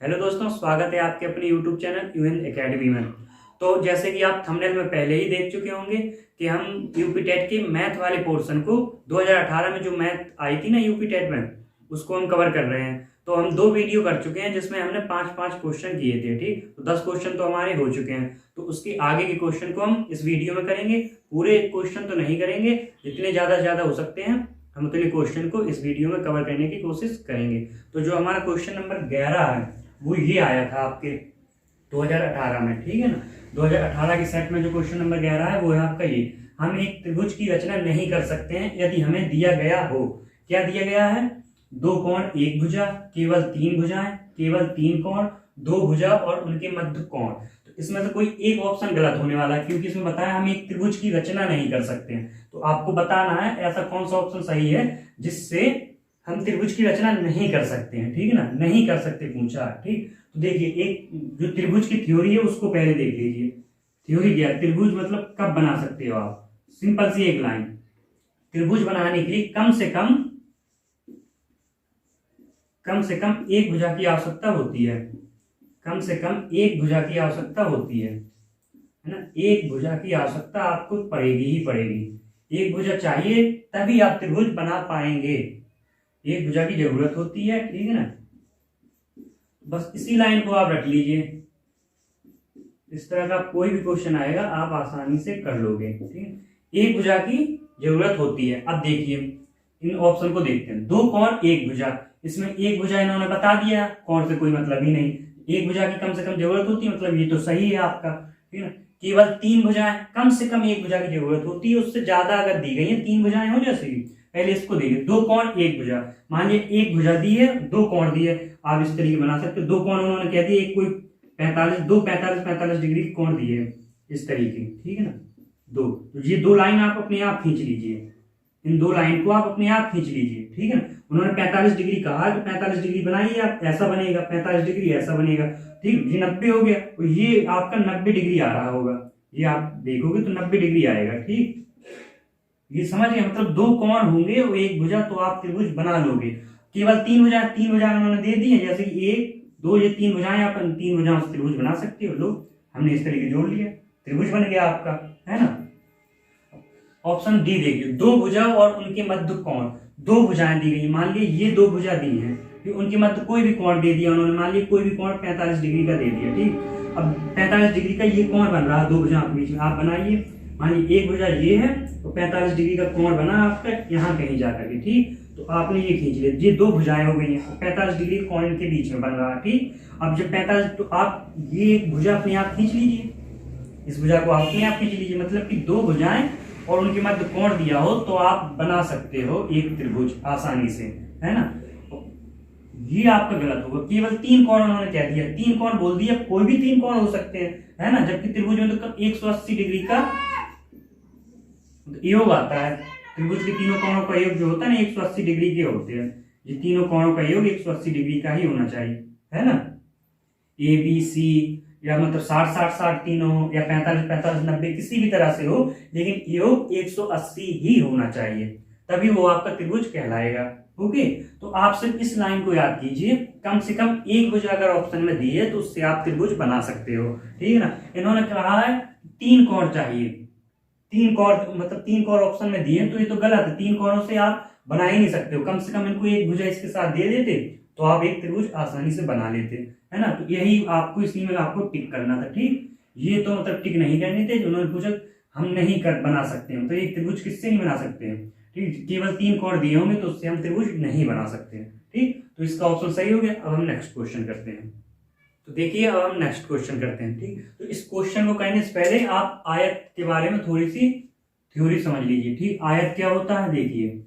Hello दोस्तों, स्वागत है आपके अपने YouTube चैनल यूएन एकेडमी में। तो जैसे कि आप थंबनेल में पहले ही देख चुके होंगे कि हम यूपी टेट के मैथ वाले पोर्शन को 2018 में जो मैथ आई थी ना यूपी टेट में, उसको हम कवर कर रहे हैं। तो हम 2 वीडियो कर चुके हैं जिसमें हमने 5-5 क्वेश्चन किए थे। ठीक, तो 10 क्वेश्चन तो हमारे हो चुके हैं। तो उसके आगे के क्वेश्चन को हम इस वीडियो में करेंगे। पूरे क्वेश्चन तो नहीं करेंगे, जितने ज़्यादा से ज़्यादा हो सकते हैं हम उतने क्वेश्चन को इस वीडियो में कवर करने की कोशिश करेंगे। तो जो हमारा क्वेश्चन नंबर 11 है वो ये आया था आपके 2018 में। ठीक है ना, 2018 के सेट में जो क्वेश्चन नंबर 11 है वो है आपका ये। हम एक त्रिभुज की रचना नहीं कर सकते हैं यदि हमें दिया गया हो। क्या दिया गया है? 2 कोण, 1 भुजा, केवल 3 भुजाएं, केवल 3 कोण, 2 भुजा और उनके मध्य कोण। तो इसमें से कोई एक ऑप्शन गलत होने वाला है, क्योंकि इसमें बताया हम एक त्रिभुज की रचना नहीं कर सकते हैं। तो आपको बताना है ऐसा कौन सा ऑप्शन सही है जिससे हम त्रिभुज की रचना नहीं कर सकते हैं। ठीक है ना, नहीं कर सकते पूछा। ठीक, तो देखिए एक जो त्रिभुज की थ्योरी है उसको पहले देख लीजिए। थ्योरी क्या है? त्रिभुज मतलब कब बना सकते हो आप? सिंपल सी एक लाइन। त्रिभुज बनाने के लिए कम से कम एक भुजा की आवश्यकता होती है। कम से कम एक भुजा की आवश्यकता होती है ना। एक भुजा की आवश्यकता आपको पड़ेगी ही पड़ेगी। एक भुजा चाहिए तभी आप त्रिभुज बना पाएंगे। एक भुजा की जरूरत होती है। ठीक है ना, बस इसी लाइन को आप रख लीजिए। इस तरह का कोई भी क्वेश्चन आएगा आप आसानी से कर लोगे। ठीक है, एक भुजा की जरूरत होती है। अब देखिए इन ऑप्शन को देखते हैं। 2 कोण 1 भुजा, इसमें एक भुजा इन्होंने बता दिया, कोण से कोई मतलब ही नहीं। एक भुजा की कम से कम जरूरत होती है, मतलब ये तो सही है आपका। ठीक है ना, केवल 3 भुजाएं, कम से कम एक भुजा की जरूरत होती है। उससे ज्यादा अगर दी गई है 3 भुजाएं हो जैसे कि पहले इसको देखिए। 2 कोण 1 भुजा, मान लीजिए एक भुजा दी है, 2 कोण दिए, आप इस तरीके बना सकते हो। 2 कोण उन्होंने कह दिए, एक कोई 45, 45 डिग्री के कोण दिए इस तरीके। ठीक है ना, तो ये 2 लाइन आप अपने आप खींच लीजिए। इन 2 लाइन को आप अपने आप खींच लीजिए। ठीक है ना, उन्होंने 45 डिग्री कहा तो 45 डिग्री बनाइए आप, ऐसा बनेगा। 45 डिग्री ऐसा बनेगा। ठीक, ये 90 हो गया और ये आपका 90 डिग्री आ रहा होगा। ये आप देखोगे तो 90 डिग्री आएगा। ठीक, ये समझ गए? मतलब 2 कोण होंगे और एक भुजा, तो आप त्रिभुज बना लोगे। केवल 3 भुजाएं उन्होंने दे दी है, जैसे कि 1 2 ये 3 भुजाएं, आप 3 भुजाओं से त्रिभुज बना सकते हो। लो, हमने इस तरीके जोड़ लिया, त्रिभुज बन गया आपका, है ना। ऑप्शन डी देखिए। 2 भुजा और उनके मध्य कोण। 2 भुजाएं दी गई, मान लीजिए ये 2 भुजा दी हैं, फिर उनके मध्य कोई भी कोण दे दिया उन्होंने। मान लीजिए कोई भी कोण 45 डिग्री का दे दिया। ठीक, अब 45 डिग्री का ये कोण बन रहा है 2 भुजाओं के बीच में, आप बनाइए। मान लीजिए एक भुजा ये है तो 45 डिग्री का कोण बना आपका यहाँ कहीं जाकर के। ठीक, तो आपने ये खींच लिया, ये 2 भुजाएं हो गई हैं, 45 डिग्री कोण के बीच में बन रहा है। ठीक, अब जब 45, तो आप ये एक भुजा अपने आप खींच लीजिए, इस भुजा को आप अपने आप खींच लीजिए। मतलब कि 2 भुजाएं और उनके मध्य कोण दिया हो तो आप बना सकते हो एक त्रिभुज आसानी से, है ना। ये आपका गलत होगा। केवल 3 कोण उन्होंने कह दिया, 3 कोण बोल दिया, कोई भी 3 कोण हो सकते हैं, है ना। जबकि त्रिभुज में तो 180 डिग्री का योग आता है। त्रिभुज के तीनों कोणों का योग जो होता है ना 180 डिग्री के होते हैं। ये तीनों कोणों का योग 180 डिग्री का ही होना चाहिए, है ना। ए बी सी, या मतलब 60-60-60 तीनों, या 45-45-90, किसी भी तरह से हो, लेकिन योग 180 ही होना चाहिए, तभी वो आपका त्रिभुज कहलाएगा। ओके, तो आप सिर्फ इस लाइन को याद कीजिए। कम से कम एक भुजा अगर ऑप्शन में दी है तो उससे आप त्रिभुज बना सकते हो। ठीक है ना, इन्होंने कहा है 3 कोण चाहिए। 3 कोण मतलब 3 कोण ऑप्शन में दिए तो ये तो गलत है। 3 कोणों से आप बना ही नहीं सकते हो। कम से कम इनको एक भुजा इसके साथ दे देते तो आप एक त्रिभुज आसानी से बना लेते, है ना। तो यही आपको इसी में आपको टिक करना था। ठीक, ये तो मतलब टिक नहीं करने थे। उन्होंने पूछा हम नहीं कर बना सकते हैं, तो एक त्रिभुज किससे नहीं बना सकते हैं? ठीक, केवल 3 कोण दिए होंगे तो उससे हम त्रिभुज नहीं बना सकते हैं। ठीक, तो इसका ऑप्शन सही हो गया। अब हम नेक्स्ट क्वेश्चन करते हैं। तो देखिए अब हम नेक्स्ट क्वेश्चन करते हैं। ठीक, तो इस क्वेश्चन को करने से पहले आप आयत के बारे में थोड़ी सी थ्योरी समझ लीजिए। ठीक, आयत क्या होता है देखिए,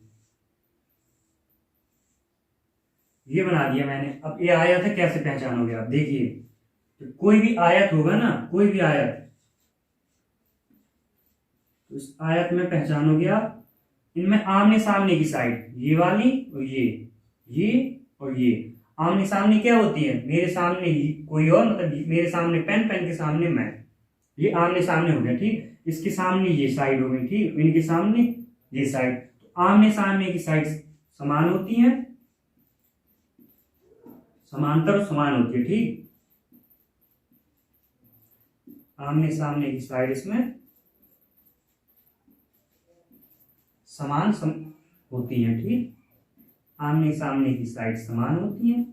ये बना दिया मैंने। अब ये आयत है, कैसे पहचानोगे आप? देखिए, तो कोई भी आयत होगा ना, कोई भी आयत, तो इस आयत में पहचानोगे आप, इनमें आमने सामने की साइड ये वाली और ये और ये आमने सामने क्या होती है? मेरे सामने कोई और, मतलब मेरे सामने पेन, पेन के सामने मैं, ये आमने सामने हो गया। ठीक, इसके सामने ये साइड हो गई। ठीक, इनके सामने ये साइड, तो आमने सामने की साइड समान होती है, समांतर और समान होती है, ठीक। आमने सामने की साइड इसमें समान होती है, ठीक। आमने सामने की साइड समान होती है।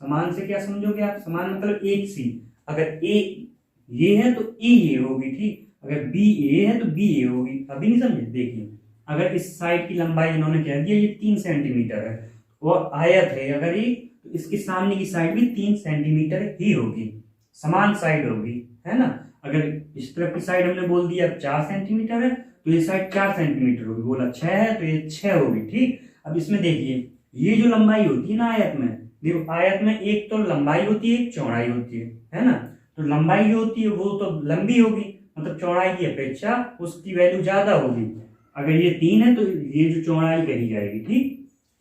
समान से क्या समझोगे आप? समान मतलब एक सी। अगर ए ये है तो ए ये होगी, ठीक। अगर बी ए है तो बी ए होगी। अभी नहीं समझे? देखिए, अगर इस साइड की लंबाई इन्होंने कह दिया ये 3 सेंटीमीटर है और आयत है अगर ये, तो इसके सामने की साइड भी 3 सेंटीमीटर ही होगी, समान साइड होगी, है ना। अगर इस तरफ की साइड हमने बोल दिया 4 सेंटीमीटर है तो ये साइड 4 सेंटीमीटर होगी। बोला 6 है तो ये 6 होगी, ठीक। अब इसमें देखिए ये जो लंबाई होती है ना आयत में, देखो आयत में एक तो लंबाई होती है एक चौड़ाई होती है ना। तो लंबाई जो होती है वो तो लंबी होगी, मतलब चौड़ाई की अपेक्षा उसकी वैल्यू ज्यादा होगी। अगर ये 3 है तो ये जो चौड़ाई कही जाएगी, ठीक।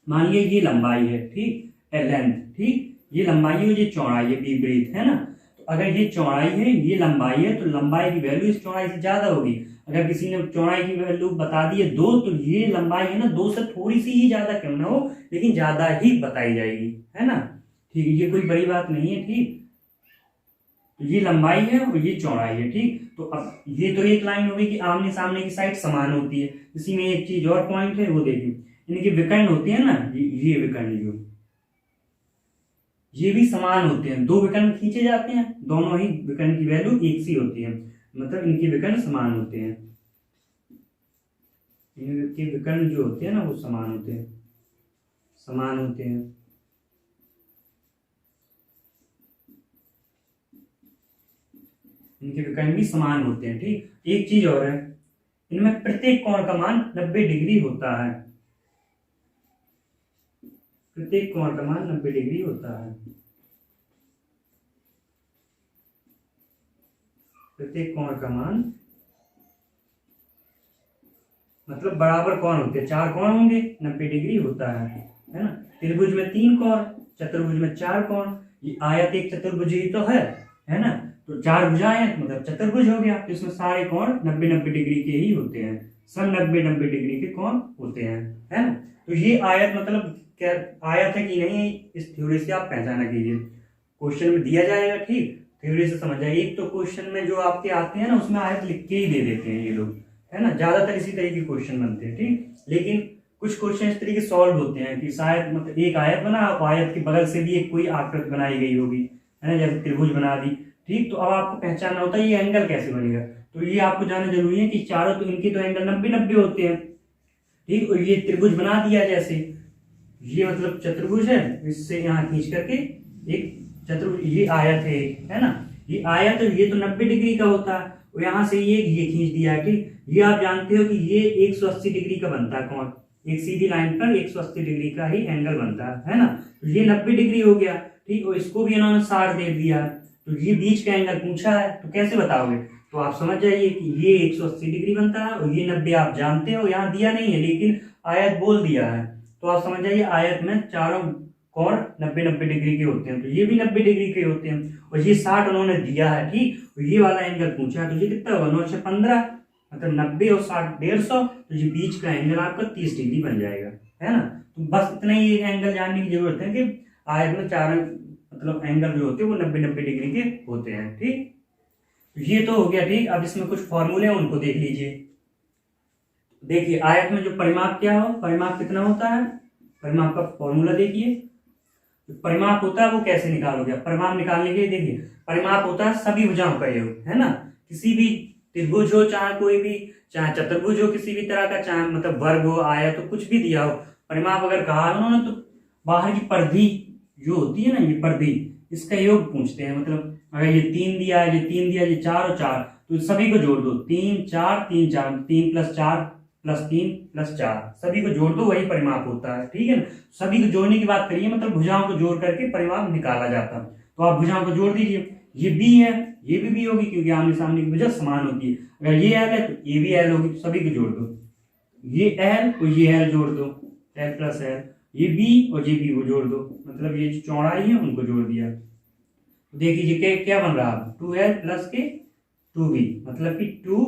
मान लिया ये लंबाई है, ठीक, लेंथ, ठीक, ये लंबाई है ये चौड़ाई है, विपरीत, है ना। तो अगर ये चौड़ाई है ये लंबाई है तो लंबाई की वैल्यू इस चौड़ाई से ज्यादा होगी। अगर किसी ने चौड़ाई की वैल्यू बता दी है 2 तो ये लंबाई है ना 2 से थोड़ी सी ही ज्यादा क्यों ना हो लेकिन ज्यादा ही बताई जाएगी, है ना, ठीक। ये कोई बड़ी बात नहीं है, ठीक। तो ये लंबाई है और ये चौड़ाई है, ठीक। तो अब ये तो एक लाइन होगी कि आमने सामने की साइड समान होती है। इसी में एक चीज और पॉइंट है वो देखिए, इनकी विकर्ण होती है ना, ये विकर्ण जो ये भी समान होते हैं। 2 विकर्ण खींचे जाते हैं, दोनों ही विकर्ण की वैल्यू एक सी होती है, मतलब इनके विकर्ण समान होते हैं। इनके विकर्ण जो होते हैं ना वो समान होते हैं, समान होते हैं। इनके विकर्ण भी समान होते हैं, ठीक। एक चीज और है, इनमें प्रत्येक कोण का मान 90 डिग्री होता है। प्रत्येक कोण का मान 90 डिग्री होता है। प्रत्येक कोण का मान मतलब बराबर कोण होते हैं, 4 कोण होंगे 90 डिग्री होता है ना। त्रिभुज में 3 कोण, चतुर्भुज में 4 कोण। ये आयत एक चतुर्भुज ही तो है ना। तो 4 भुजाएं मतलब चतुर्भुज हो गया, तो इसमें सारे कोण 90-90 डिग्री के ही होते हैं, सब 90-90 डिग्री के कोण होते हैं, है ना। तो ये आयत मतलब क्या आयत है कि नहीं, इस थ्योरी से आप पहचाना कीजिए। क्वेश्चन में दिया जाएगा, ठीक, थ्योरी से समझ जाइए। एक तो क्वेश्चन में जो आपके आते हैं ना उसमें आयत लिख के ही दे देते हैं ये लोग, है ना। ज्यादातर इसी तरह के क्वेश्चन बनते हैं, ठीक। लेकिन कुछ क्वेश्चन इस तरीके सॉल्व होते हैं कि शायद मतलब एक आयत बना, आयत के बगल से भी एक कोई आकृति बनाई गई होगी, है ना, जैसे त्रिभुज बना दी, ठीक। तो अब आपको पहचानना होता है ये एंगल कैसे बनेगा। तो ये आपको जानना जरूरी है कि चारों तो इनके तो एंगल 90-90 होते हैं, ठीक। और ये त्रिभुज बना दिया, जैसे ये मतलब चतुर्भुज है, इससे यहाँ खींच करके एक चतुर्भुज, ये आयत है ना, ये आयत ये तो 90 डिग्री का होता है और यहाँ से ये खींच दिया है, ठीक। ये आप जानते हो कि ये 180 डिग्री का बनता है कोण, एक सीधी लाइन पर 180 डिग्री का ही एंगल बनता है ना। तो ये 90 डिग्री हो गया, ठीक। और इसको भी इन्होंने 60 दे दिया, तो ये बीच का एंगल पूछा है, तो कैसे बताओगे। तो आप समझ जाइए कि ये 180 डिग्री बनता है और ये 90 आप जानते हो, यहाँ दिया नहीं है लेकिन आयत बोल दिया है, तो आप समझ जाइए आयत में चारों कोण 90-90 डिग्री के होते हैं, तो ये भी 90 डिग्री के होते हैं और ये 60 उन्होंने दिया है, ठीक। और ये वाला एंगल पूछा है, तो ये कितना होगा 9 से 15, मतलब 90 और 60 150, तो ये बीच का एंगल आपका 30 डिग्री बन जाएगा, है ना। तो बस इतना ही एंगल जानने की जरूरत है कि आयत में चार मतलब एंगल जो होते हैं वो 90-90 डिग्री के होते हैं, ठीक। ये तो हो गया, ठीक। अब इसमें कुछ फॉर्मूले हैं उनको देख लीजिए। देखिए आयत में जो परिमाप क्या हो, परिमाप कितना होता है, परिमाप का फॉर्मूला देखिए। परिमाप होता है वो कैसे निकालोगे, परिमाप निकालने के लिए देखिए परिमाप होता है सभी भुजाओं का योग, है ना। किसी भी त्रिभुज हो चाहे कोई भी, चाहे चतुर्भुज हो किसी भी तरह का, चाहे मतलब वर्ग हो, आयत हो, कुछ भी दिया हो, परिमाप अगर कहा उन्होंने तो बाहर की परिधि जो होती है ना, ये परिधि, इसका योग पूछते हैं। मतलब अगर ये 3 दिया है, ये 3 दिया, ये 4 और 4, तो सभी को जोड़ दो, 3 4 3 4, 3 + 4 + 3 + 4, सभी को जोड़ दो, वही परिमाप होता है, ठीक है ना। सभी को जोड़ने की बात करिए, मतलब भुजाओं को जोड़ करके परिमाप निकाला जाता है। तो आप भुजाओं को जोड़ दीजिए, ये बी है, ये भी बी होगी क्योंकि आमने सामने की भुजा समान होती है। अगर ये एल है तो ये भी एल होगी, तो सभी को जोड़ दो, ये एल और ये एल जोड़ दो, एल + एल, ये बी और ये बी को जोड़ दो, मतलब ये जो चौड़ाई है उनको जोड़ दिया। तो देखिए क्या बन रहा है, 2l + के 2b, मतलब कि 2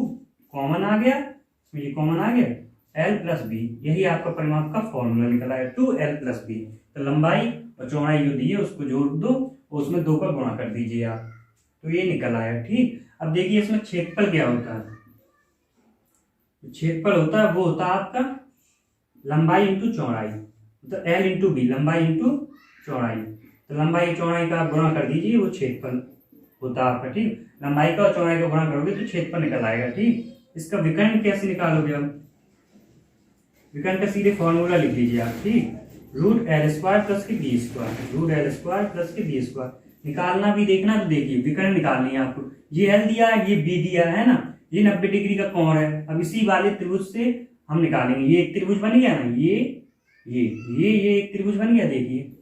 कॉमन आ गया, इसमें ये कॉमन आ गया, l + b, यही आपका परिमाप का फॉर्मूला निकला है, 2l + b। तो लंबाई और चौड़ाई जो दी है उसको जोड़ दो और उसमें 2 का गुणा कर दीजिए आप, तो ये निकल आया। ठीक, अब देखिए इसमें क्षेत्रफल क्या होता है। क्षेत्रफल होता है वो होता है आपका लंबाई इंटू चौड़ाई, तो एल इंटू बी, लंबाई इंटू चौड़ाई। तो लंबाई चौड़ाई का आप गुणा कर दीजिए, वो क्षेत्रफल होता है आपका। ठीक, लंबाई का और चौड़ाई का गुणा करोगे तो क्षेत्रफल निकल आएगा। ठीक, इसका विकर्ण कैसे निकालोगे आप, विकर्ण का सीधे फॉर्मूला लिख लीजिए आप। ठीक, root L square plus K B square, root L square plus K B square. निकालना भी देखना, तो देखिए विकर्ण निकालनी है आपको। ये एल दिया है, ये बी दिया है ना, ये 90 डिग्री का कोण है। अब इसी वाले त्रिभुज से हम निकालेंगे, ये एक त्रिभुज बन गया ना, ये एक त्रिभुज बन गया। देखिए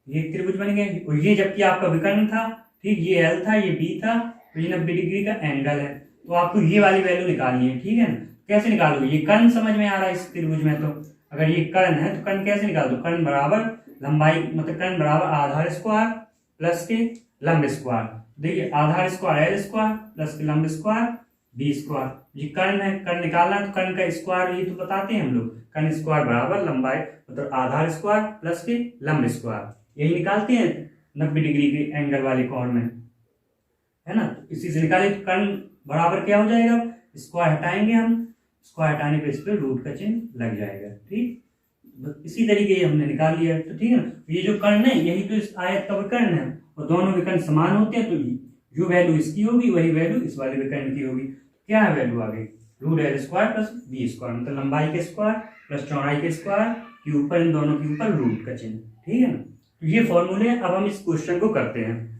ये एक त्रिभुज बन गया, और ये जबकि आपका विकर्ण था। ठीक, ये एल था, ये बी था, तो ये 90 डिग्री का एंगल है। तो आपको ये वाली वैल्यू निकालनी है। ठीक है ना, कैसे निकालोगे, ये कर्ण समझ में आ रहा है इस त्रिभुज में। तो अगर ये कर्ण है तो कर्ण कैसे निकाल दो, कर्ण बराबर लंबाई मतलब कर्ण बराबर आधार स्क्वायर प्लस के लंब स्क्वायर। देखिए आधार स्क्वायर एल स्क्वायर प्लस के लंब स्क्वायर बी स्क्वायर। ये कर्ण है, कर्ण निकालना है तो कर्ण का स्क्वायर ये तो बताते हैं हम लोग, कर्ण स्क्वायर बराबर लंबाई मतलब आधार स्क्वायर प्लस के लंब स्क्वायर, यही निकालते हैं 90 डिग्री के एंगल वाले कोण में, है ना। तो इसी से निकाले तो कर्ण बराबर क्या हो जाएगा, स्क्वायर हटाएंगे हम, स्क्वायर हटाने पे इस पर रूट का चिन्ह लग जाएगा। ठीक, इसी तरीके हमने निकाल लिया। तो ठीक है ना, ये जो कर्ण है यही तो इस आयत का विकर्ण है, और दोनों विकर्ण समान होते हैं, तो जो वैल्यू इसकी होगी वही वैल्यू इस वाले विकर्ण की होगी। क्या है वैल्यू आ गई, root L square plus B square, मतलब लंबाई के स्क्वायर प्लस चौड़ाई के स्क्वायर के ऊपर इन दोनों के ऊपर रूट का चिन्ह। ठीक है ना, तो ये फॉर्मूले हैं। अब हम इस क्वेश्चन को करते हैं।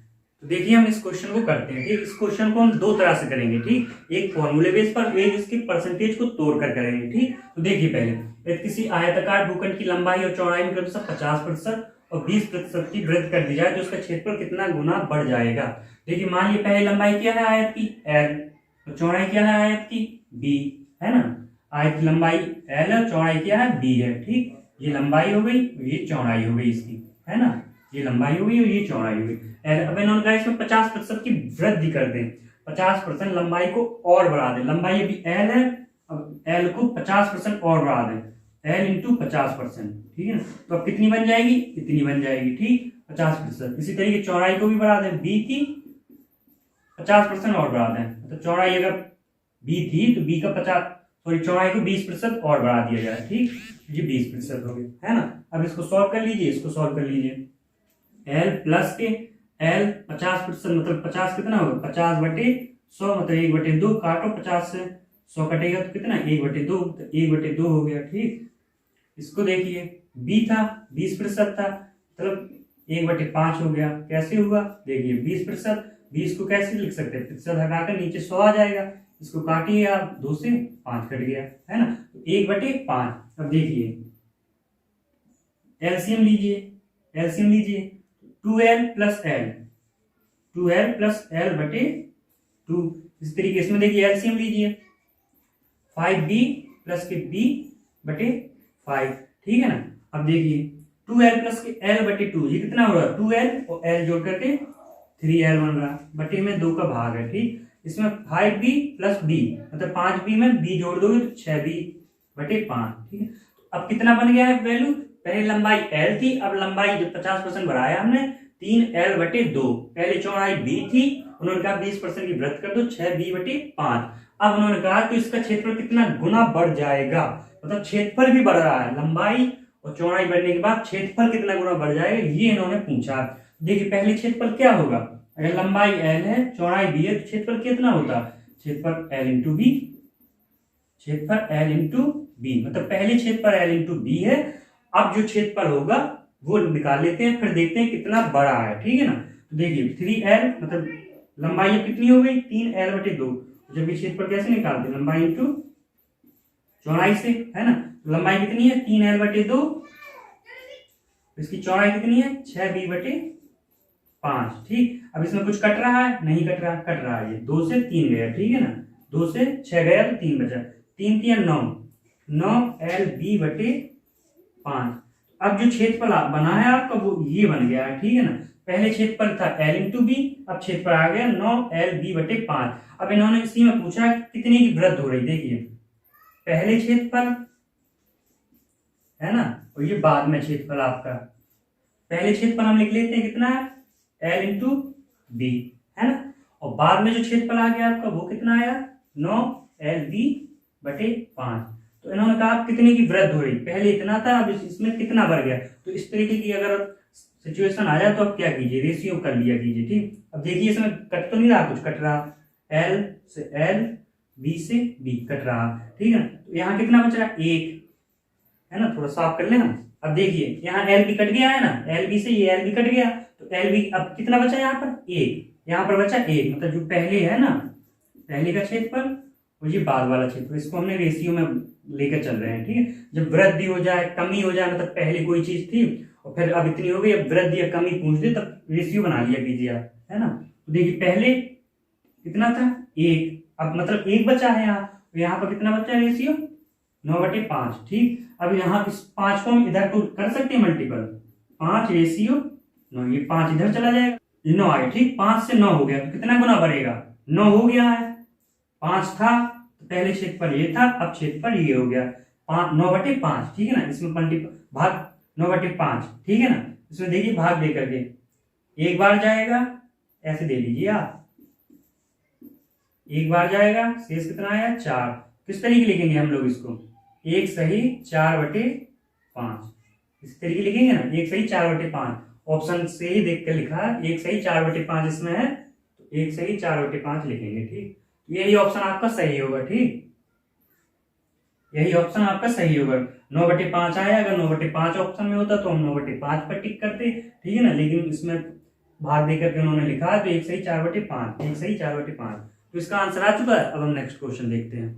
तो देखिए हम इस क्वेश्चन को करते हैं। ठीक, इस क्वेश्चन को हम 2 तरह से करेंगे। ठीक, एक फॉर्मूले बेस पर, एक इसके परसेंटेज को तोड़कर करेंगे। ठीक, तो देखिए पहले किसी आयताकार भूखंड की लंबाई और चौड़ाई में 50% और 20% की वृद्धि कर दी जाए तो उसका क्षेत्रफल कितना गुना बढ़ जाएगा। देखिए मान लीजिए पहली लंबाई क्या है आयत की, एल, और चौड़ाई क्या है आयत की, बी, है ना। आयत की लंबाई एल है, चौड़ाई क्या है, बी है। ठीक, ये लंबाई हो गई, ये चौड़ाई हो गई इसकी, है ना, ये लंबाई हो गई और ये चौड़ाई हो गई। अब इन्होंने कहा इसमें 50% की वृद्धि कर दें, 50% लंबाई को और बढ़ा दें। लंबाई अभी एल है, अब एल को 50% और बढ़ा दें, एल इंटू 50%। ठीक है ना, तो अब कितनी बन जाएगी, इतनी बन जाएगी। ठीक, 50%। इसी तरीके चौड़ाई को भी बढ़ा दें, बी की 50% और बढ़ा दें, तो चौड़ाई अगर बी थी तो बी का 50 सॉरी चौड़ाई को 20% और बढ़ा दिया जाए। ठीक, ये 20% हो गया, है ना। अब इसको सॉल्व कर लीजिए, इसको सॉल्व कर लीजिए। एल प्लस के एल 50% मतलब 50 कितना होगा, 50/100 मतलब 1/2, काटो 50 से 100 कटेगा तो कितना 1/2, तो 1/2 हो गया। ठीक, इसको देखिए बी था 20% था, मतलब 1/5 हो गया। कैसे हुआ, देखिए 20%, 20 को कैसे लिख सकते हैं, प्रतिशत हटाकर नीचे 100 आ जाएगा। इसको काटिए आप, 2 से 5 कट गया, है ना, तो 1/5। अब देखिए एलसीएम लीजिए, एलसीएम लीजिए 2l plus L, 2l plus L बटे 2। इस तरीके इसमें देखिए एलसीएम लीजिए 5b प्लस के b बटे 5। ठीक है ना, अब देखिए 2l प्लस के l बटे 2, ये कितना हो रहा है, 2l और l जोड़ करके 3l बन रहा, बटे में 2 का भाग है। ठीक, इसमें 5b प्लस b मतलब 5b में b जोड़ दोगे तो 6b बटे 5। ठीक है, अब कितना बन गया है वैल्यू, पहले लंबाई l थी, अब लंबाई जब 50% बढ़ाया हमने 3l/2। पहले चौड़ाई b थी, उन्होंने कहा 20% की वृद्धि कर दो 6b/5। अब उन्होंने कहा तो इसका क्षेत्रफल कितना गुना बढ़ जाएगा, मतलब क्षेत्रफल भी बढ़ रहा है, लंबाई और चौड़ाई बढ़ने के बाद क्षेत्रफल कितना गुना बढ़ जाएगा ये इन्होंने पूछा। देखिए पहले क्षेत्रफल क्या होगा, अगर लंबाई l है चौड़ाई b है तो क्षेत्रफल कितना होता, क्षेत्रफल l इंटू बी, क्षेत्रफल l इंटू बी, मतलब पहले क्षेत्रफल l इंटू बी है। अब जो क्षेत्रफल होगा वो निकाल लेते हैं, फिर देखते हैं कितना बड़ा है। ठीक है ना, तो देखिए 3l मतलब लंबाई कितनी हो गई 3l/2। जब ये क्षेत्रफल कैसे निकालते हैं, लंबाई इंटू चौड़ाई से, है ना। लंबाई कितनी है 3l/2, इसकी चौड़ाई कितनी है 6b/5। ठीक, अब इसमें कुछ कट रहा है, नहीं कट रहा, कट रहा है ये 2 से 3 गया। ठीक है ना, 2 से 6 गया तो 3 बचा, 3 3 9, 9lb/5। अब जो क्षेत्रफल बना है आपका वो ये बन गया है। ठीक है ना, पहले क्षेत्रफल था l इंटू बी, अब क्षेत्रफल आ गया 9lb/5। अब इन्होंने इसी में पूछा कितने की वृद्धि हो रही, देखिए पहले क्षेत्रफल है ना, और ये बाद में क्षेत्रफल आपका, पहले क्षेत्रफल हम लिख लेते हैं कितना है, L इंटू बी, है ना। और बाद में जो क्षेत्रफल आ गया आपका वो कितना आया, 9LB/5। तो इन्होंने कहा आप कितने की वृद्धि हो रही, पहले इतना था अब इसमें कितना बढ़ गया। तो इस तरीके की अगर सिचुएशन आ जाए तो आप क्या कीजिए, रेशियो कर लिया कीजिए, ठीक। अब देखिए इसमें कट तो नहीं रहा, कुछ कट रहा, L से L, B से B कट रहा, ठीक है। तो यहाँ कितना बच रहा, 1, है ना। थोड़ा साफ कर ले हम। अब देखिए यहाँ LB कट गया है ना, LB से ये LB कट गया, तो LB अब कितना बचा यहाँ पर, 1, यहाँ पर बचा 1, मतलब जो पहले है ना, पहले का क्षेत्रफल और ये बाद वाला क्षेत्रफल, इसको हमने रेशियो में लेकर चल रहे हैं, ठीक है। जब वृद्धि हो जाए, कमी हो जाए, मतलब पहले कोई चीज थी और फिर अब इतनी हो गई, अब वृद्धि या कमी पूछ दे तब रेशियो बना लिया कीजिए आप, है ना। तो देखिए पहले कितना था, 1, अब मतलब 1 बचा है यहाँ पर कितना बचा है रेशियो, 9/5, ठीक। अब यहाँ इस 5 को हम इधर को कर सकते हैं मल्टीपल, 5 रेशियो 9, ये 5 इधर चला जाएगा, 9 आए, ठीक। 5 से 9 हो गया तो कितना गुना बढ़ेगा, 9 हो गया है। 5 था तो पहले क्षेत्रफल ये था, अब क्षेत्रफल ये हो गया 9/5, ठीक है ना। इसमें भाग 9/5, ठीक है ना। इसमें देखिए भाग दे करके एक बार जाएगा, ऐसे दे लीजिए आप, एक बार जाएगा, शेष कितना आया, 4। किस तरीके लिखेंगे हम लोग इसको, 1 सही 4/5, इस तरीके लिखेंगे ना, 1 सही 4/5। ऑप्शन से ही देख कर लिखा है, 1 सही 4/5 इसमें है, तो 1 सही 4/5 लिखेंगे, ठीक। यही ऑप्शन आपका सही होगा, ठीक, यही ऑप्शन आपका सही होगा। 9/5 आया, अगर 9/5 ऑप्शन में होता तो हम 9/5 पर टिक करते, ठीक है ना। लेकिन इसमें भाग देकर के उन्होंने लिखा है तो 1 सही 4/5, 1 सही 4/5, तो इसका आंसर आ चुका है। अब हम नेक्स्ट क्वेश्चन देखते हैं।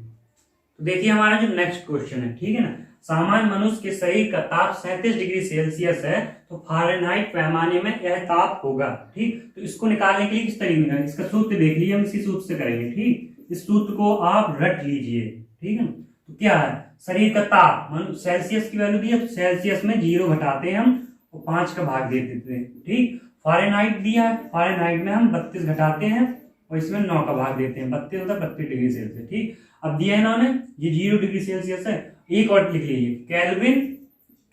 तो देखिए हमारा जो नेक्स्ट क्वेश्चन है, ठीक है ना, सामान्य मनुष्य के शरीर का ताप 37 डिग्री सेल्सियस है, तो फारेनहाइट पैमाने में यह ताप होगा, ठीक। तो इसको निकालने के लिए किस तरीके निकालेंगे, इसका सूत्र देख लीजिए, हम इसी सूत्र से करेंगे, ठीक। इस सूत्र को आप रट लीजिए, ठीक है। तो क्या है, शरीर का ताप सेल्सियस की वैल्यू दी है, तो सेल्सियस में 0 घटाते हैं हम और 5 का भाग दे देते हैं, ठीक। फारेनहाइट दिया है, फारेनहाइट में हम 32 घटाते हैं और इसमें 9 का भाग देते हैं, 32 होता है 32 डिग्री सेल्सियस, ठीक। अब दिया है इन्होंने, ये 0 डिग्री सेल्सियस है। एक और लिख लीजिए, केल्विन,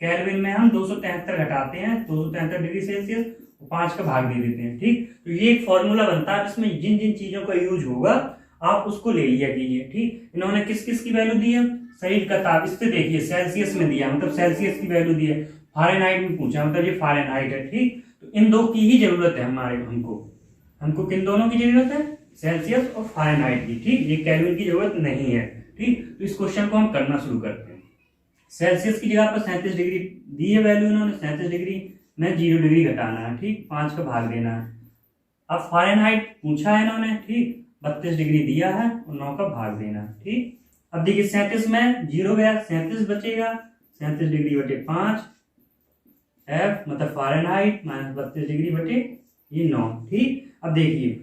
केल्विन में हम 273 घटाते हैं, 273 डिग्री सेल्सियस और 5 का भाग दे देते हैं, ठीक। तो ये एक फॉर्मूला बनता है जिसमें जिन जिन चीजों का यूज होगा आप उसको ले लिया कीजिए, ठीक। इन्होंने किस किस की वैल्यू दी है, शरीर का ताप, इससे देखिए सेल्सियस में दिया, मतलब सेल्सियस की वैल्यू दी है, फारेनहाइट में पूछा, मतलब ये फारेनहाइट है, ठीक। तो इन दो की ही जरूरत है हमको किन दोनों की जरूरत है, सेल्सियस और फारेनहाइट की, ठीक। ये केल्विन की जरूरत नहीं है, ठीक। तो इस क्वेश्चन को हम करना शुरू करते हैं। सेल्सियस की जगह पर 37 डिग्री दी है वैल्यू इन्होंने, 37 डिग्री में 0 डिग्री घटाना है, ठीक, 5 का भाग देना है। अब फारेनहाइट पूछा है इन्होंने, ठीक, 32 डिग्री दिया है और 9 का भाग देना, ठीक। अब देखिए 37 में 0 गया, 37 बचेगा, 37 डिग्री बटे 5 F मतलब फारेनहाइट माइनस 32 डिग्री बटे ये 9, ठीक। अब देखिए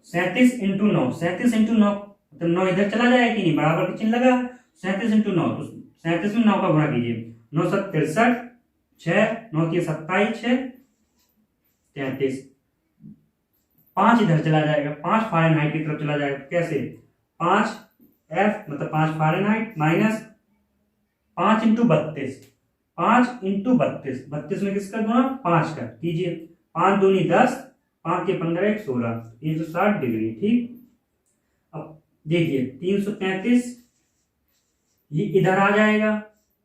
37 इंटू 9, 37 इंटू 9 मतलब 9 इधर चला जाएगा कि नहीं, बराबर का चिन्ह लगा, 37 इंटू 9, तो 37 में 9 का गुणा कीजिए, 9 7 63, 6 9 3 27, 6 33, 5 इधर चला जाएगा, 5 फारेनहाइट की तरफ चला जाएगा, कैसे, 5 F मतलब 5 फारेनहाइट माइनस 5 इंटू 32, 5 इंटू 32, 32 में किसका गुणा, 5 का कीजिए, 5 दूनी 10, 5 के 15 1 16, 360 डिग्री, ठीक। अब देखिए 333 ये इधर आ जाएगा,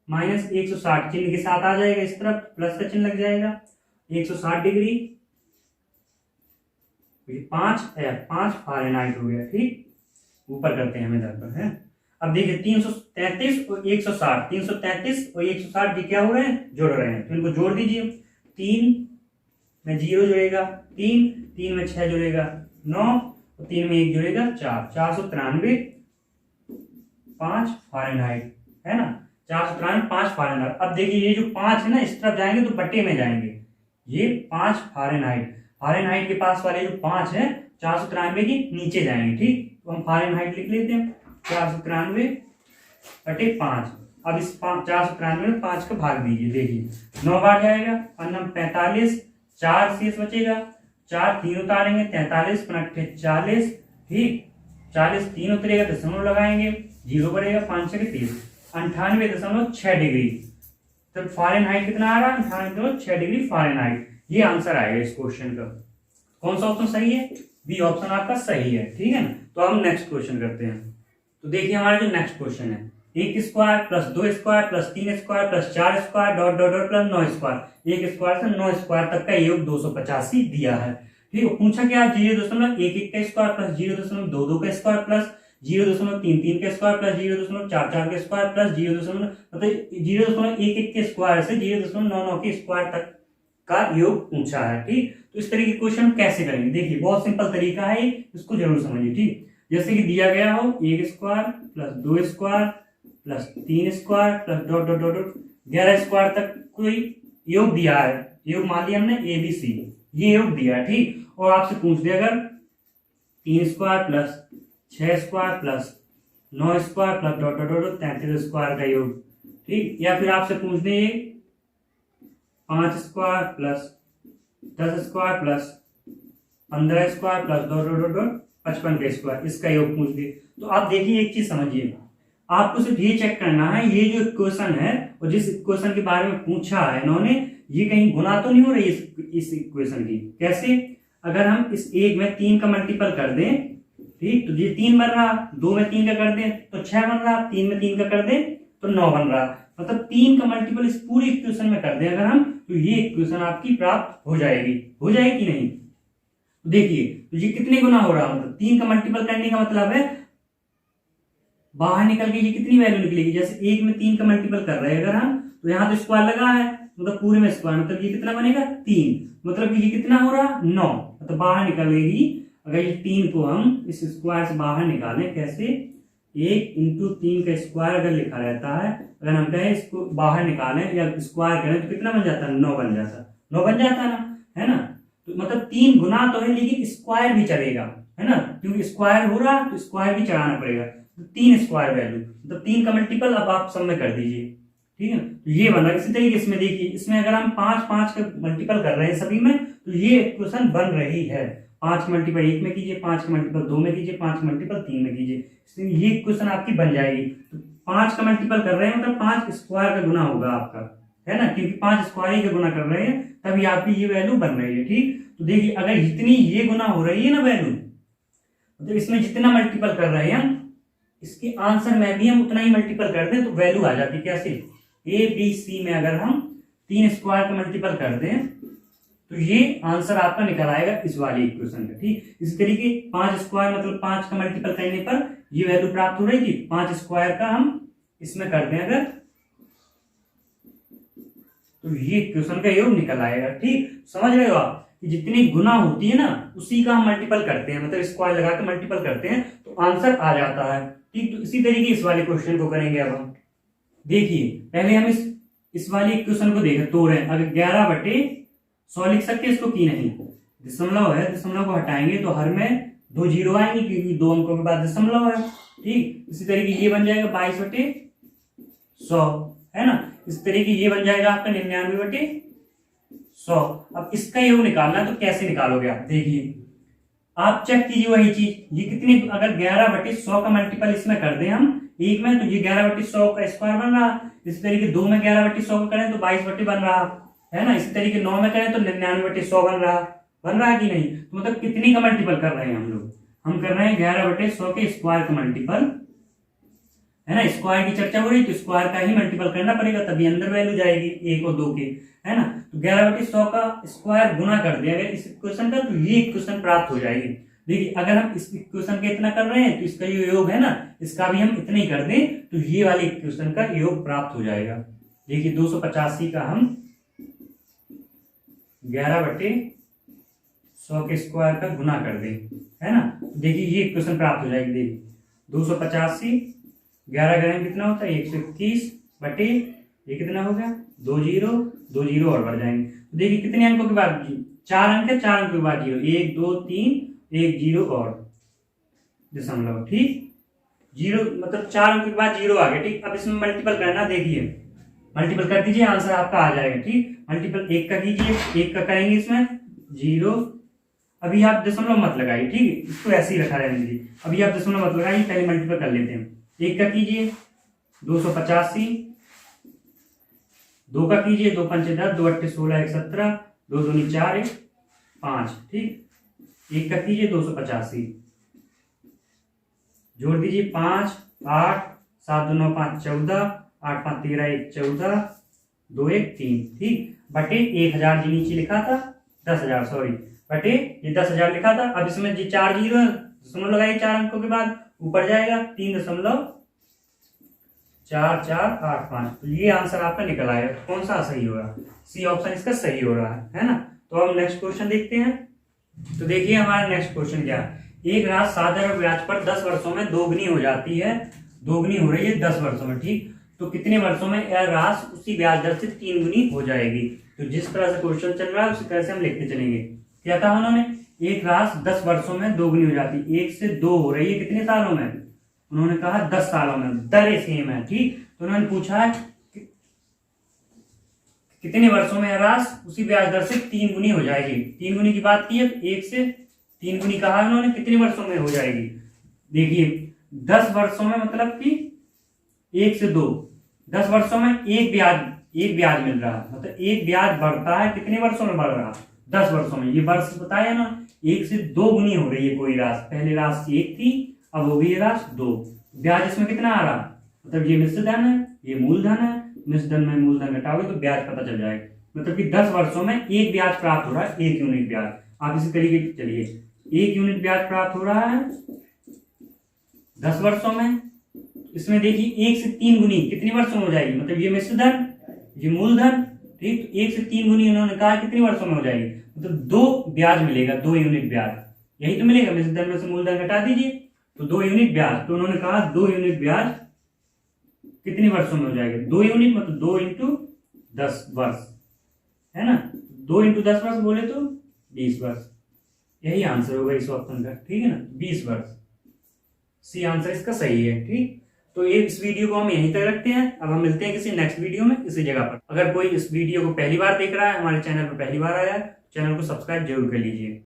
माइनस 160 चिन्ह के साथ आ जाएगा, इस तरफ प्लस का चिन्ह लग जाएगा, 160 डिग्री, 5 फारेनहाइट हो गया, ठीक। ऊपर करते हैं हम इधर पर, है। अब देखिए 333 और 160, 333 और 160 ये क्या हो रहे हैं, जोड़ रहे हैं, तो इनको जोड़ दीजिए, 3 में 0 जुड़ेगा, 3 में 6 जुड़ेगा 9 और 3 में 1 जुड़ेगा 4, 493 5 फारेनहाइट, है ना, 493 5 फारेनहाइट। अब देखिए ये जो 5 है ना, इस तरफ जाएंगे तो बटे में जाएंगे, ये 5 फारेनहाइट, फारेनहाइट के पास वाले जो 5 है 493 के नीचे जाएंगे, ठीक। तो हम फारेनहाइट लिख लेते हैं, 493 बटे 5। अब इस 493 में 5 का भाग दीजिए, देखिए 9 बार जाएगा, 45, 4 शेष बचेगा, 4 3 उतारेंगे, 43 40, ठीक, 40 3 उतरेगा, दशमलव लगाएंगे, 0 बढ़ेगा, 5 6 30, 98.6 डिग्री। तब फारेनहाइट कितना आ रहा है, 98.6 डिग्री फारेनहाइट। ये आंसर आएगा इस क्वेश्चन का। कौन सा ऑप्शन सही है? बी ऑप्शन आपका सही है। ठीक है ना। तो हम नेक्स्ट क्वेश्चन करते हैं। तो देखिए हमारा जो नेक्स्ट क्वेश्चन है, 1 square plus 2 square plus 3 square plus 4 square dot dot dot plus 9 square, 1 square से 9 स्क्वायर तक का योग 285 दिया है। ठीक है। पूछा क्या? 0.11 का स्क्वायर प्लस 0.22 का स्क्वायर प्लस 0.33 का स्क्वायर प्लस 0.44 का स्क्वायर प्लस 0.11 के स्क्वायर से 0.99 के स्क्वायर तक का योग पूछा है। ठीक। तो इस तरीके के क्वेश्चन कैसे करेंगे? देखिए बहुत सिंपल तरीका है, इसको जरूर समझिए। ठीक। जैसे कि दिया गया हो 1 square plus 2 square plus 3 square plus dot dot dot 11 square तक कोई योग दिया है। योग मान लिया हमने ABC, ये योग दिया है। ठीक। और आपसे पूछ दिया अगर 3 square plus 6 square plus 9 square plus dot dot dot 33 square का योग। ठीक। या फिर आपसे पूछ दे 5 square plus 10 square plus 15 square plus dot dot dot 55 का स्क्वायर, इसका योग पूछ दे। तो आप देखिए एक चीज समझिए, आपको सिर्फ ये चेक करना है ये जो इक्वेशन है और जिस इक्वेशन के बारे में पूछा है इन्होंने, ये कहीं गुना तो नहीं हो रही इस इक्वेशन की। कैसे? अगर हम इस 1 में 3 का मल्टीपल कर दें, ठीक, तो ये 3 बन रहा, 2 में 3 का कर दें तो 6 बन रहा, 3 में 3 का कर दें तो 9 बन रहा। मतलब 3 का मल्टीपल इस पूरी इक्वेशन में कर दें अगर हम, तो ये इक्वेशन आपकी प्राप्त हो जाएगी। हो जाएगी कि नहीं? तो देखिए तो ये कितने गुना हो रहा, मतलब 3 का मल्टीपल करने का मतलब है बाहर निकल के ये कितनी वैल्यू निकलेगी। जैसे 1 में 3 का मल्टीपल कर रहे हैं अगर हम, तो यहाँ तो स्क्वायर लगा है, मतलब पूरे में स्क्वायर, मतलब ये कितना बनेगा 3, मतलब ये कितना हो रहा 9, मतलब बाहर निकलेगी। अगर ये 3 को हम इस स्क्वायर से बाहर निकालें, कैसे? 1 × 3 का स्क्वायर अगर लिखा रहता है, अगर हम कहें इसको बाहर निकालें या स्क्वायर करें तो कितना बन जाता है? 9 बन जाता, 9 बन जाता ना, है ना। तो मतलब 3 गुना तो है लेकिन स्क्वायर भी चलेगा, है ना, क्योंकि स्क्वायर हो रहा तो स्क्वायर भी चढ़ाना पड़ेगा। तो 3 स्क्वायर वैल्यू मतलब 3 का मल्टीपल अब आप सब में कर दीजिए। ठीक है। तो ये बन रहा है। इसी तरीके इसमें देखिए, इसमें अगर हम 5 का मल्टीपल कर रहे हैं सभी में, तो ये इक्वेशन बन रही है। 5 का मल्टीपल 1 में कीजिए, 5 का मल्टीपल 2 में कीजिए, 5 का मल्टीपल 3 में कीजिए, इसलिए ये इक्वेशन आपकी बन जाएगी। तो 5 का मल्टीपल कर रहे हैं मतलब 5 स्क्वायर का गुना होगा आपका, है ना, क्योंकि 5 स्क्वायर ही का गुना कर रहे हैं तभी आपकी ये वैल्यू बन रही है। ठीक। तो देखिए अगर जितनी ये गुना हो रही है ना वैल्यू, मतलब इसमें जितना मल्टीपल कर रहे हैं हम, इसके आंसर में भी हम उतना ही मल्टीपल कर दें तो वैल्यू आ जाती है। कैसे? ABC में अगर हम 3 स्क्वायर का मल्टीपल कर दें तो ये आंसर आपका निकल आएगा इस वाली इक्वेशन का। ठीक। इसी तरीके 5 स्क्वायर मतलब 5 का मल्टीपल करने पर ये वैल्यू प्राप्त हो रही थी, 5 स्क्वायर का हम इसमें कर दें अगर, तो ये इक्वेशन का योग निकल आएगा। ठीक। समझ रहे हो आप कि जितनी गुना होती है ना उसी का हम मल्टीपल करते हैं, मतलब स्क्वायर लगा के मल्टीपल करते हैं तो आंसर आ जाता है। ठीक। तो इसी तरीके इस वाले क्वेश्चन को करेंगे अब हम। देखिए पहले हम इस वाली इक्वेशन को देखें, तोड़ें। अगर 11/100 लिख सकते हैं इसको कि नहीं? दशमलव है, दशमलव को हटाएंगे तो हर में 2 जीरो आएंगे क्योंकि 2 अंकों के बाद दशमलव है। ठीक। इसी तरीके ये बन जाएगा 22/100, है ना। इस तरीके ये बन जाएगा आपका 99/100। अब इसका योग निकालना है तो कैसे निकालोगे आप? देखिए आप चेक कीजिए वही चीज, ये कितनी, अगर 11/100 का मल्टीपल इसमें कर दें हम 1 में तो ये 11/100 का स्क्वायर बन रहा। इसी तरीके 2 में 11/100 का करें तो 22 बन रहा, है ना। इसी तरीके 9 में करें तो 99/100 बन रहा कि नहीं? तो मतलब कितनी का मल्टीपल कर रहे हैं हम लोग? हम कर रहे हैं 11/100 के स्क्वायर का मल्टीपल, है ना। स्क्वायर की चर्चा हो रही तो स्क्वायर का ही मल्टीपल करना पड़ेगा तभी अंदर वैल्यू जाएगी 1 और 2 के, है ना। तो 11/100 का स्क्वायर गुना कर दिया गया इस इक्वेशन का तो ये इक्वेशन प्राप्त हो जाएगी। देखिए अगर हम इस इक्वेशन का इतना कर रहे हैं तो इसका जो योग है ना इसका भी हम इतना ही कर दें तो ये वाले इक्वेशन का योग प्राप्त हो जाएगा। देखिए 285 का हम 11/100 के स्क्वायर का गुना कर दें, है ना। देखिए ये इक्वेशन प्राप्त हो जाएगी। देखिए 285 11 ग्राम कितना होता है 121 बटे ये कितना हो गया 2 जीरो और बढ़ जाएंगे। तो देखिए कितने अंकों के बाद 4 अंक है, 4 अंकों के बाद 0 1 2 3 1 0 और दशमलव। ठीक। 0 मतलब 4 अंकों के बाद 0 आ गया। ठीक। अब इसमें मल्टीपल करना, देखिए मल्टीपल कर दीजिए आंसर आपका आ जाएगा। ठीक। मल्टीपल 1 का कीजिए, 1 का करेंगे इसमें 0, अभी आप दशमलव मत लगाइए। ठीक है, इसको ऐसे ही रखा रहने दीजिए, अभी आप दशमलव मत लगाइए, पहले मल्टीपल कर लेते हैं। 1 का कीजिए 285, 2 का कीजिए 2 × 5 = 10, 2 × 8 = 16, 1 17, 2 दूनी 4 1 5, ठीक, एक का कीजिए 285, जोड़ दीजिए 5 8 7 2 9 5 14, 8 5 13 1 14, 2 1 3, ठीक, बटे 1000 जी नीचे लिखा था 10,000, सॉरी, बटे ये 10,000 लिखा था। अब इसमें जी 4 जीरो दशमलव लगाइए 4 अंकों के बाद, ऊपर जाएगा 3.4485, तो ये आंसर आपका निकल आएगा। कौन सा सही हो रहा? सी ऑप्शन इसका सही हो रहा है ना। तो हम नेक्स्ट क्वेश्चन देखते हैं। तो देखिए हमारा नेक्स्ट क्वेश्चन क्या है। एक राशि साधारण ब्याज पर 10 वर्षों में दोगुनी हो जाती है, दोगुनी हो रही है 10 वर्षों में, ठीक, तो कितने वर्षों में यह राशि उसी ब्याज दर से 3 गुनी हो जाएगी। तो जिस तरह से क्वेश्चन चल रहा है उसी तरह से हम लिखते चलेंगे। क्या था उन्होंने, एक राशि 10 वर्षों में दोगुनी हो जाती है, 1 से 2 हो रही है कितने सालों में, उन्होंने कहा 10 सालों में, दर सेम है, ठीक, तो उन्होंने पूछा है कितने वर्षों में राशि उसी ब्याज दर से 3 गुनी हो जाएगी। 3 गुनी की बात की है, 1 से 3 गुनी कहा है उन्होंने, कितने वर्षों में हो जाएगी। देखिए 10 वर्षों में मतलब कि 1 से 2, 10 वर्षों में एक ब्याज मिल रहा है, मतलब एक ब्याज बढ़ता है, कितने वर्षों में बढ़ रहा है, 10 वर्षों में। ये वर्ष बताया ना, 1 से 2 गुनी हो रही है कोई राशि, पहले राशि 1 थी, अब हो गई राशि 2, ब्याज इसमें कितना आ रहा, मतलब ये मिश्र धन है, ये मूलधन है, मिश्र धन में मूलधन घटाओगे तो ब्याज पता चल जाएगा। मतलब कि 10 वर्षों में एक ब्याज प्राप्त हो रहा है, 1 यूनिट ब्याज। आप इसी तरीके से चलिए, 1 यूनिट ब्याज प्राप्त हो रहा है 10 वर्षों में। इसमें देखिए 1 से 3 गुनी कितने वर्षों में हो जाएगी, मतलब ये मिश्र धन, ये मूलधन, ठीक, तो 1 से 3 गुनी उन्होंने कहा कितने वर्षों में हो जाएगी, मतलब 2 ब्याज मिलेगा, 2 यूनिट ब्याज, यही तो मिलेगा। मिश्र धन में से मूलधन घटा दीजिए तो 2 यूनिट ब्याज, तो उन्होंने कहा 2 यूनिट ब्याज कितने वर्षों में हो जाएगा, 2 यूनिट मतलब 2 इंटू 10 वर्ष, है ना, 2 इंटू 10 वर्ष बोले तो 20 वर्ष, यही आंसर होगा इस ऑप्शन का, ठीक है ना, 20 वर्ष, सी आंसर इसका सही है, ठीक। तो ये इस वीडियो को हम यहीं तक रखते हैं। अब हम मिलते हैं किसी नेक्स्ट वीडियो में इसी जगह पर। अगर कोई इस वीडियो को पहली बार देख रहा है, हमारे चैनल पर पहली बार आया है, चैनल को सब्सक्राइब जरूर कर लीजिए।